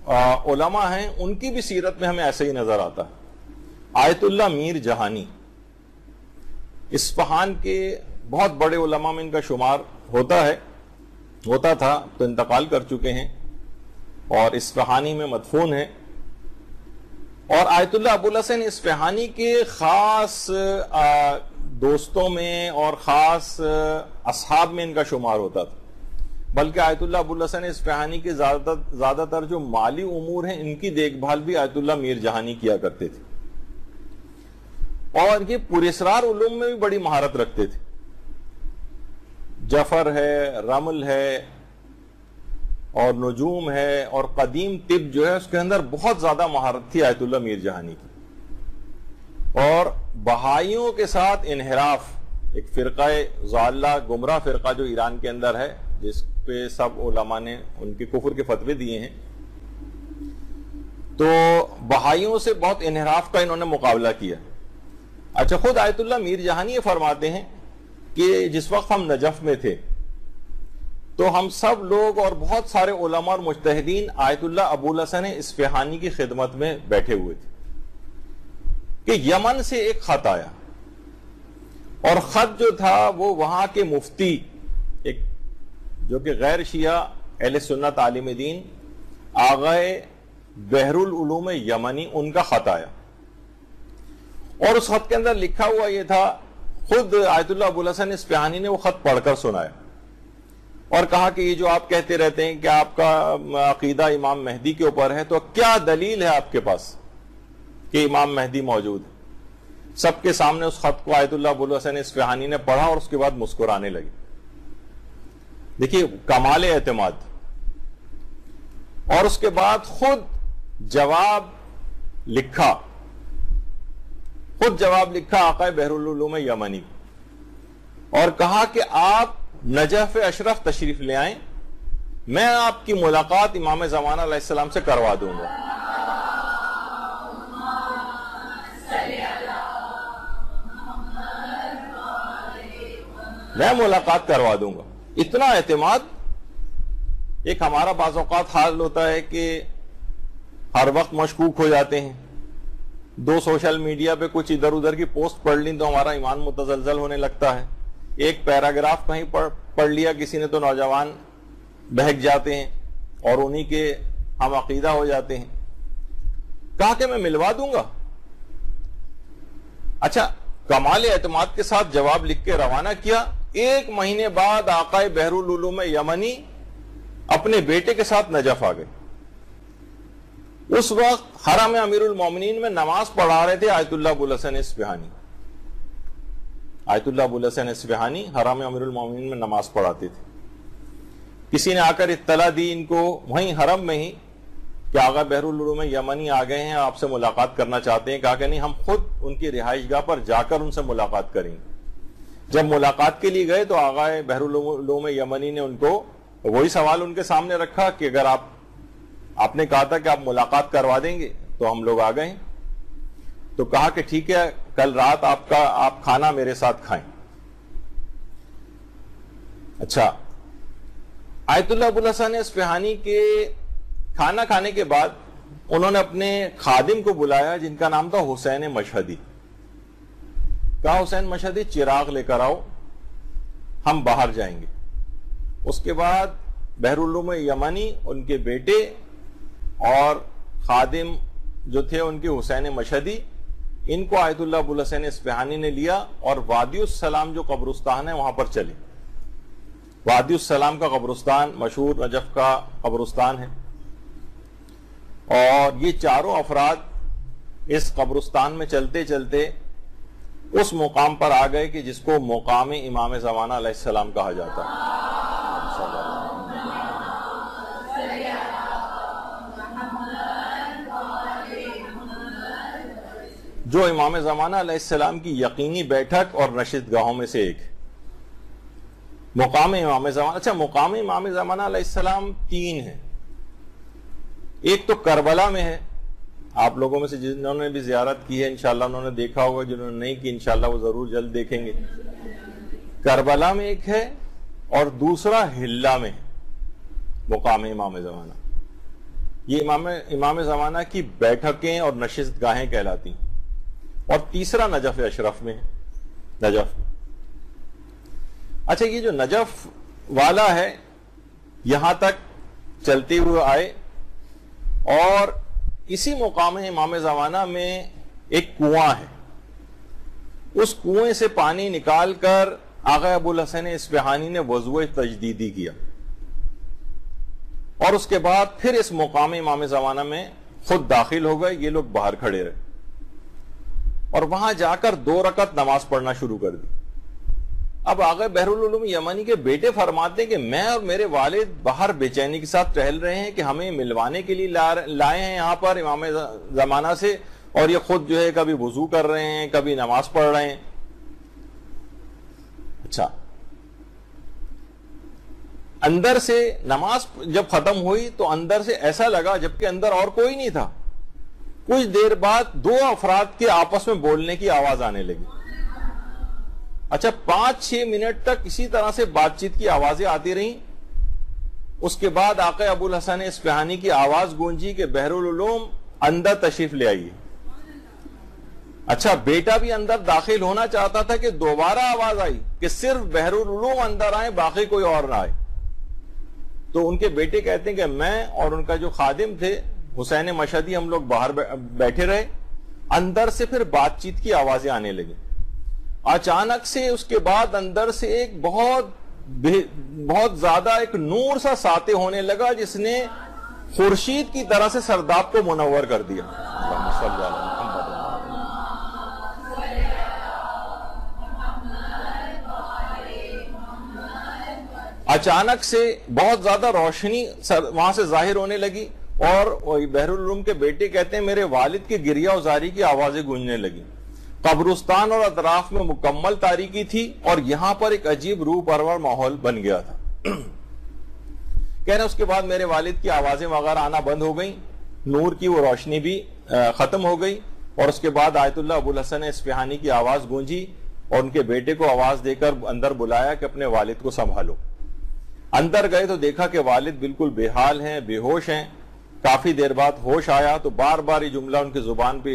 علماء ہیں ان کی بھی سیرت میں ہمیں ایسے ہی نظر آتا ہے. آیت اللہ میر جہانی اصفہان کے بہت بڑے علماء میں ان کا شمار ہوتا تھا، تو انتقال کر چکے ہیں اور اصفہانی میں مدفون ہیں. اور آیت اللہ ابو الحسن اصفہانی کے خاص دوستوں میں اور خاص اصحاب میں ان کا شمار ہوتا تھا. بلکہ آیت اللہ ابو الحسن اصفہانی کے زیادہ تر جو مالی امور ہیں ان کی دیکھ بھال بھی آیت اللہ میر جہانی کیا کرتے تھے. اور یہ پراسرار علوم میں بھی بڑی مہارت رکھتے تھے. جفر ہے، رمل ہے اور نجوم ہے اور قدیم طب جو ہے اس کے اندر بہت زیادہ مہارت تھی آیت اللہ میر جہانی کی. اور بہائیوں کے ساتھ انحراف، ایک فرقہ ضالہ گمراہ فرقہ جو ایران کے اندر ہے جس پہ سب علماء نے ان کے کفر کے فتوے دیے ہیں، تو بہائیوں سے بہت انحراف کا انہوں نے مقابلہ کیا. اچھا، خود آیت اللہ میر جہانی یہ فرماتے ہیں کہ جس وقت ہم نجف میں تھے تو ہم سب لوگ اور بہت سارے علماء اور مجتہدین آیت اللہ ابو الحسن اصفہانی کی خدمت میں بیٹھے ہوئے تھے کہ یمن سے ایک خط آیا، اور خط جو تھا وہ وہاں کے مفتی، ایک جو کہ غیر شیعہ اہل سنت عالم دین آغائے بحر العلوم یمنی، ان کا خط آیا. اور اس خط کے اندر لکھا ہوا یہ تھا، خود آیت اللہ ابو الحسن اصفہانی نے وہ خط پڑھ کر سنایا اور کہا کہ یہ جو آپ کہتے رہتے ہیں کہ آپ کا عقیدہ امام مہدی کے اوپر ہے، تو کیا دلیل ہے آپ کے پاس کہ امام مہدی موجود ہے؟ سب کے سامنے اس خط کو آیت اللہ ابو الحسن اصفہانی نے پڑھا اور اس کے بعد مسکرانے لگے. دیکھیے کمال اعتماد. اور اس کے بعد خود جواب لکھا آقا بحر العلوم یمنی، اور کہا کہ آپ نجف اشرف تشریف لے آئیں، میں آپ کی ملاقات امام زمانہ علیہ السلام سے کروا دوں گا. میں ملاقات کروا دوں گا. اتنا اعتماد. ایک ہمارا بعض اوقات حال ہوتا ہے کہ ہر وقت مشکوک ہو جاتے ہیں، دو سوشل میڈیا پہ کچھ ادھر ادھر کی پوسٹ پڑھ لیں تو ہمارا ایمان متزلزل ہونے لگتا ہے. ایک پیراگراف کہیں پڑھ لیا کسی نے تو نوجوان بہک جاتے ہیں اور انہی کے ہم عقیدہ ہو جاتے ہیں. کہا کہ میں ملوا دوں گا. اچھا، کمال اعتماد کے ساتھ جواب لکھ کے روانہ کیا. 1 مہینے بعد آقا بحر العلوم یمنی اپنے بیٹے کے ساتھ نجف آ گئے. اس وقت حرم امیر المومنین میں نماز پڑھا رہے تھے آیت اللہ ابو الحسن اصفہانی. آیت اللہ ابو الحسن اصفہانی حرم امیر المومنین میں نماز پڑھاتے تھے. کسی نے آ کر اطلاع دی ان کو وہیں حرم میں ہی کہ آقا بحر العلوم یمنی آ گئے ہیں، آپ سے ملاقات کرنا چاہتے ہیں. کہا کہ نہیں، ہم خود ان کی رہائش گاہ پر جا کر ان سے ملاقات کریں گے. جب ملاقات کے لیے گئے تو آقا بحر العلوم یمنی نے ان کو وہی سوال ان کے سامنے رکھا کہ اگر آپ نے کہا تھا کہ آپ ملاقات کروا دیں گے تو ہم لوگ آ گئے ہیں. تو کہا کہ ٹھیک ہے، کل رات آپ کھانا میرے ساتھ کھائیں. اچھا، آیت اللہ ابو الحسن اصفہانی کے کھانا کھانے کے بعد انہوں نے اپنے خادم کو بلایا جن کا نام تھا حسین مشہدی. کہا حسین مشہدی چراغ لے کر آؤ، ہم باہر جائیں گے. اس کے بعد بحر العلوم یمنی، ان کے بیٹے اور خادم جو تھے ان کے حسین مشہدی، ان کو آیت اللہ ابو الحسن اصفہانی نے لیا اور وادی السلام جو قبرستان ہے وہاں پر چلے. وادی السلام کا قبرستان مشہور نجف کا قبرستان ہے، اور یہ چاروں افراد اس قبرستان میں چلتے چلتے اس مقام پر آ گئے کہ جس کو مقام امام زمانہ علیہ السلام کہا جاتا ہے. جو امام زمانہ علیہ السلام کی یقینی بیٹھک اور نشست گاہوں میں سے ایک مقام امام زمانہ. اچھا، مقام امام زمانہ علیہ السلام 3 ہیں. ایک تو کربلا میں ہے، آپ لوگوں میں سے جنہوں نے بھی زیارت کی ہے انشاءاللہ انہوں نے دیکھا ہوگا، جنہوں نے نہیں کی انشاءاللہ وہ ضرور جلد دیکھیں گے. کربلا میں ایک ہے اور دوسرا ہلہ میں مقام امام زمانہ. یہ امام زمانہ کی بیٹھکیں اور نشست گاہیں کہلاتی ہیں. اور تیسرا نجف اشرف میں نجف. اچھا یہ جو نجف والا ہے یہاں تک چلتے ہوئے آئے اور اسی مقام امام زمانہ میں ایک کنواں ہے. اس کنویں سے پانی نکال کر آقا ابو الحسن اصفہانی نے وضوء تجدیدی کیا اور اس کے بعد پھر اس مقام امام زمانہ میں خود داخل ہو گئے. یہ لوگ باہر کھڑے رہے اور وہاں جا کر 2 رکعت نماز پڑھنا شروع کر دی. اب آقا بحرالعلوم یمنی کے بیٹے فرماتے ہیں کہ میں اور میرے والد باہر بے چینی کے ساتھ ٹہل رہے ہیں کہ ہمیں ملوانے کے لیے لائے ہیں یہاں پر امام زمانہ سے, اور یہ خود جو ہے کبھی وضو کر رہے ہیں کبھی نماز پڑھ رہے ہیں. اچھا اندر سے نماز جب ختم ہوئی تو اندر سے ایسا لگا جبکہ اندر اور کوئی نہیں تھا, کچھ دیر بعد 2 افراد کے آپس میں بولنے کی آواز آنے لگی. اچھا 5-6 منٹ تک اسی طرح سے بات چیت کی آوازیں آتی رہیں. اس کے بعد آقا ابو الحسن اصفہانی کی آواز گونجی کہ بحرالعلوم اندر تشریف لے آئیے. اچھا بیٹا بھی اندر داخل ہونا چاہتا تھا کہ دوبارہ آواز آئی کہ صرف بحرالعلوم اندر آئے, باقی کوئی اور نہ آئے. تو ان کے بیٹے کہتے ہیں کہ میں اور ان کا جو خادم تھے حسین مشہدی ہم لوگ باہر بیٹھے رہے, اندر سے پھر بات چیت کی آوازیں آنے لگی. اچانک سے اس کے بعد اندر سے ایک بہت زیادہ ایک نور سا ساطع ہونے لگا جس نے خورشید کی طرح سے سرداب کو منور کر دیا. اللہم صلی علی محمد. اچانک سے بہت زیادہ روشنی وہاں سے ظاہر ہونے لگی اور بحرالعلوم کے بیٹے کہتے ہیں میرے والد کی گریہ وزاری کی آوازیں گونجنے لگی. قبرستان اور اطراف میں مکمل تاریکی تھی اور یہاں پر ایک عجیب روح پرور ماحول بن گیا تھا. کہنا اس کے بعد میرے والد کی آوازیں وغیرہ آنا بند ہو گئیں, نور کی وہ روشنی بھی ختم ہو گئی اور اس کے بعد آیت اللہ ابو الحسن اصفہانی کی آواز گونجی اور ان کے بیٹے کو آواز دے کر اندر بلایا کہ اپنے والد کو سنبھالو. اندر گئے تو دیکھا کہ والد بالکل بے حال ہیں, بے ہوش ہیں. کافی دیر بعد ہوش آیا تو بار بار یہ جملہ ان کی زبان پہ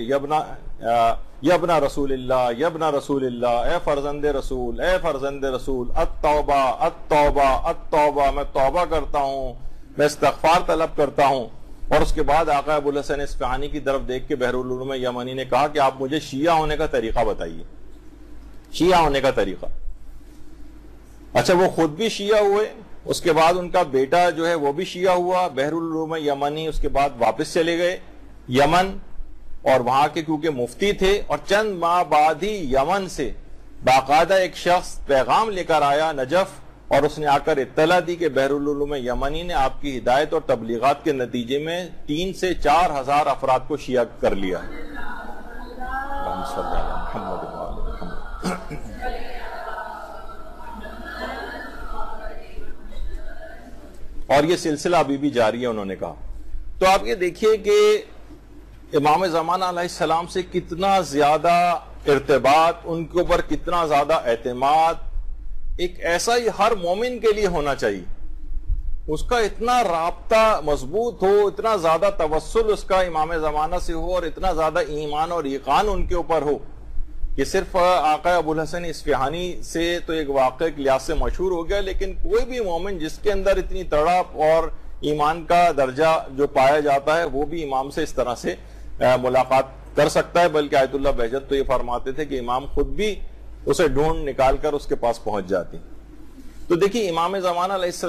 یبنا رسول اللہ, یبنا رسول اللہ, اے فرزند رسول, اے فرزند رسول, التوبہ التوبہ التوبہ, میں توبہ کرتا ہوں, میں استغفار طلب کرتا ہوں. اور اس کے بعد آقا ابو الحسن اصفہانی کی طرف دیکھ کے بحرالعلوم یمنی نے کہا کہ آپ مجھے شیعہ ہونے کا طریقہ بتائیے, شیعہ ہونے کا طریقہ. اچھا وہ خود بھی شیعہ ہوئے, اس کے بعد ان کا بیٹا جو ہے وہ بھی شیعہ ہوا. بحرالعلوم یمنی اس کے بعد واپس چلے گئے یمن اور وہاں کے کیونکہ مفتی تھے, اور چند ماہ بعد ہی یمن سے باقاعدہ ایک شخص پیغام لے کر آیا نجف, اور اس نے آ کر اطلاع دی کہ بحرالعلوم یمنی نے آپ کی ہدایت اور تبلیغات کے نتیجے میں 3 سے 4 ہزار افراد کو شیعہ کر لیا. اللہم صلی علی محمد و آل محمد. اور یہ سلسلہ ابھی بھی جاری ہے انہوں نے کہا. تو آپ یہ دیکھیے کہ امام زمانہ علیہ السلام سے کتنا زیادہ ارتباط, ان کے اوپر کتنا زیادہ اعتماد, ایک ایسا ہی ہر مومن کے لیے ہونا چاہیے. اس کا اتنا رابطہ مضبوط ہو, اتنا زیادہ توسل اس کا امام زمانہ سے ہو, اور اتنا زیادہ ایمان اور یقین ان کے اوپر ہو کہ صرف آقا ابو الحسن اصفہانی سے تو ایک واقعہ کے لحاظ سے مشہور ہو گیا, لیکن کوئی بھی مومن جس کے اندر اتنی تڑپ اور ایمان کا درجہ جو پایا جاتا ہے وہ بھی امام سے اس طرح سے ملاقات کر سکتا ہے. بلکہ آیت اللہ بہجت تو یہ فرماتے تھے کہ امام خود بھی اسے ڈھونڈ نکال کر اس کے پاس پہنچ جاتی. تو دیکھیے امام زمانہ علیہ السلام